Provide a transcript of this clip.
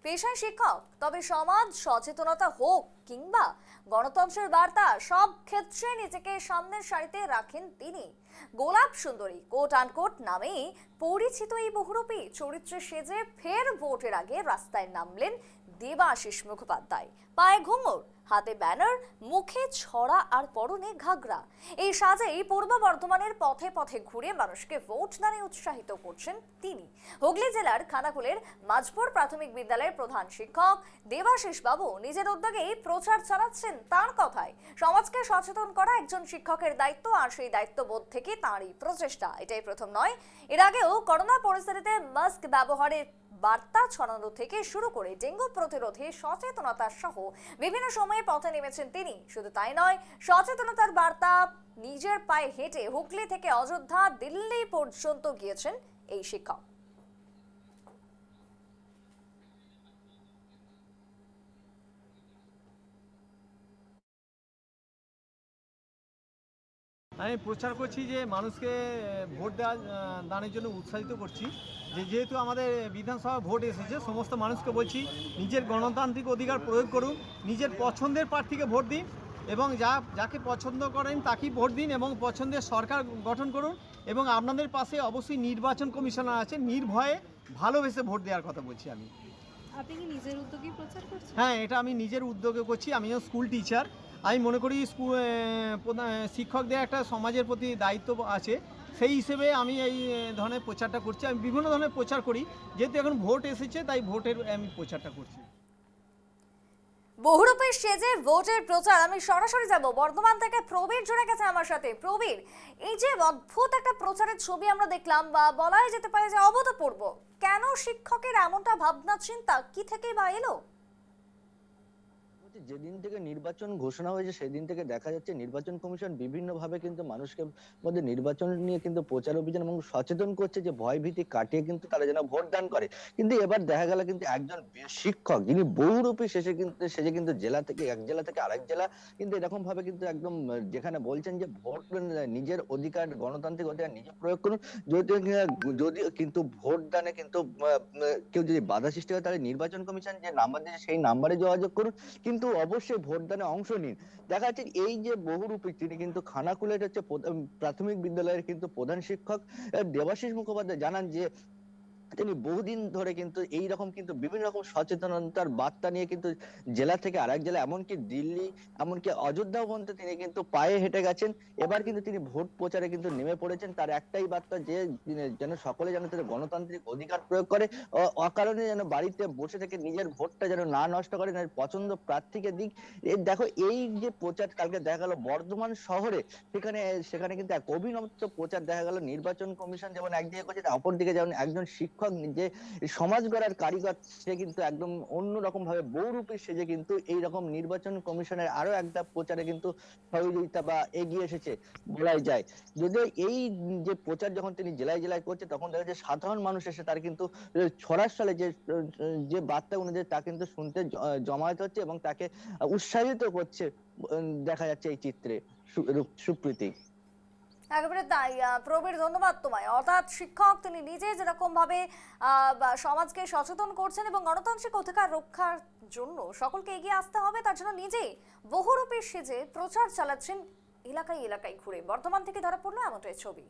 পেশায় শিক্ষক, তবে সমাজ সচেতনতা হোক কিংবা গণতন্ত্রের বার্তা, সব ক্ষেত্রে নিজেকে সামনের সারিতে রাখেন তিনি। গোলাপ সুন্দরী কোট আনকোট নামেই পরিচিত এই বহুরূপী চরিত্রে সেজে ফের ভোটের আগে রাস্তায় নামলেন দেবাশিস মুখোপাধ্যায়। পায়ে ঘুঙুর, হাতে ব্যানার, মুখে ছড়া আর পরনে ঘাগরা। এই সাজেই পূর্ব বর্ধমানের পথে পথে ঘুরে মানুষকে ভোট দানে উৎসাহিত করছেন তিনি। হুগলি জেলার খানাকুলের মাঝপুর প্রাথমিক বিদ্যালয়ের প্রধান শিক্ষক দেবাশিস বাবু নিজের উদ্যোগেই প্রচার চালাচ্ছেন। তার কথায়, সমাজকে সচেতন করা একজন শিক্ষকের দায়িত্ব, আর সেই দায়িত্ববোধ থেকে তাঁরই প্রচেষ্টা। এটাই প্রথম নয়, এর আগেও করোনা পরিস্থিতিতে মাস্ক ব্যবহারের বার্তা ছড়ানো থেকে শুরু করে ডেঙ্গু প্রতিরোধে সচেতনতা সহ বিভিন্ন সময়ে পথে নেমেছেন তিনি। শুধু তাই নয়, সচেতনতার বার্তা নিজের পায়ে হেঁটে হুগলি থেকে অযোধ্যা, দিল্লি পর্যন্ত গিয়েছেন এই শিক্ষক। আমি প্রচার করছি যে মানুষকে ভোট দানের জন্য উৎসাহিত করছি। যেহেতু আমাদের বিধানসভা ভোট এসেছে, সমস্ত মানুষকে বলছি নিজের গণতান্ত্রিক অধিকার প্রয়োগ করুন, নিজের পছন্দের প্রার্থীকে ভোট দিন এবং যাকে পছন্দ করেন তাকেই ভোট দিন এবং পছন্দের সরকার গঠন করুন। এবং আপনাদের পাশে অবশ্যই নির্বাচন কমিশনার আছে, নির্ভয়ে ভালোবেসে ভোট দেওয়ার কথা বলছি আমি। আপনি কি নিজের উদ্যোগেই প্রচার করছেন? হ্যাঁ, এটা আমি নিজের উদ্যোগে করছি। আমিও স্কুল টিচার। আমি মনে করি শিক্ষকদের একটা সমাজের প্রতি দায়িত্ব আছে, সেই হিসেবে আমি এই ধরনের প্রচারটা করছি। আমি বিভিন্ন ধরনের প্রচার করি, যেহেতু এখন ভোট এসেছে তাই ভোটের আমি প্রচারটা করছি। বহুরূপে সেজে ভোটের প্রচার। আমি সরাসরি যাব, বর্ধমান থেকে প্রবীর জুড়ে গেছে আমার সাথে। প্রবীর, এই যে অদ্ভুত একটা প্রচারের ছবি আমরা দেখলাম, বা বলাই যেতে পারে যে অভূতপূর্ব, কেন শিক্ষকের এমনটা ভাবনা চিন্তা, কি থেকে বা এলো? যেদিন থেকে নির্বাচন ঘোষণা হয়েছে সেদিন থেকে দেখা যাচ্ছে নির্বাচন কমিশন বিভিন্ন ভাবে কিন্তু মানুষকে মধ্যে নির্বাচন নিয়ে কিন্তু প্রচার অভিযান এবং সচেতন করছে যে ভয় ভীতি কাটিয়ে কিন্তু তারা যেন ভোট দান করে। কিন্তু এবার দেখা গেল কিন্তু একজন শিক্ষক যিনি বহুরূপী সেজে কিন্তু জেলা থেকে এক জেলা থেকে আরেক জেলা কিন্তু এরকম ভাবে কিন্তু একদম যেখানে বলছেন যে ভোট নিজের অধিকার, গণতান্ত্রিক অধিকার নিজে প্রয়োগ করুন। যদি কিন্তু ভোট দানে কিন্তু কেউ যদি বাধা সৃষ্টি হয় তাহলে নির্বাচন কমিশন যে নাম্বার দিয়েছে সেই নাম্বারে যোগাযোগ করুন, কিন্তু অবশ্যই ভোটদানে অংশ নিন। দেখা যাচ্ছে এই যে বহুরূপী তিনি কিন্তু খানাকুলের হচ্ছে প্রাথমিক বিদ্যালয়ের কিন্তু প্রধান শিক্ষক দেবাশিস মুখোপাধ্যায় জানান যে তিনি বহুদিন ধরে কিন্তু এইরকম কিন্তু বিভিন্ন রকম সচেতনতার বার্তা নিয়ে কিন্তু জেলা থেকে আরেক জেলা, এমনকি দিল্লি, এমনকি অযোধ্যা পর্যন্ত তিনি কিন্তু পায়ে হেঁটে গেছেন। এবার কিন্তু তিনি ভোট প্রচারে কিন্তু নেমে পড়েছেন। তার একটাই বার্তা যে যেন সকলে যেন তাদের গণতান্ত্রিক অধিকার প্রয়োগ করে, অকারণে যেন বাড়িতে বসে থেকে নিজের ভোটটা যেন না নষ্ট করে, পছন্দ প্রার্থীকে দিক। দেখো এই যে প্রচার কালকে দেখা গেল বর্ধমান শহরে, সেখানে কিন্তু এক অভিনব প্রচার দেখা গেল। নির্বাচন কমিশন যেমন একদিকে করছে, অপরদিকে যেমন একজন শিক্ষক যে সমাজ গড়ার কারিগর, সে কিন্তু একদম অন্যরকম ভাবে বহুরূপী সেজে কিন্তু এইরকম নির্বাচন কমিশনের আরো একটা প্রচারে কিন্তু সহযোগিতা বা এগিয়ে এসেছে বলাই যায়। যদিও এই যে প্রচার যখন তিনি জেলায় জেলায় করছে, তখন দেখা যাচ্ছে সাধারণ মানুষ এসে তার কিন্তু ছড়ার সালে যে বার্তা অনুযায়ী তা কিন্তু শুনতে জমায়েত হচ্ছে এবং তাকে উৎসাহিত করছে দেখা যাচ্ছে এই চিত্রে। সুপ্রীতি, একেবারে তাই। প্রবীর, ধন্যবাদ তোমায়। অর্থাৎ শিক্ষক তিনি নিজে যেরকম ভাবে সমাজকে সচেতন করছেন এবং গণতান্ত্রিক অধিকার রক্ষার জন্য সকলকে এগিয়ে আসতে হবে, তার জন্য নিজেই বহুরূপী সেজে প্রচার চালাচ্ছেন এলাকায় এলাকায় ঘুরে। বর্ধমান থেকে ধরা পড়লো এমনটাই ছবি।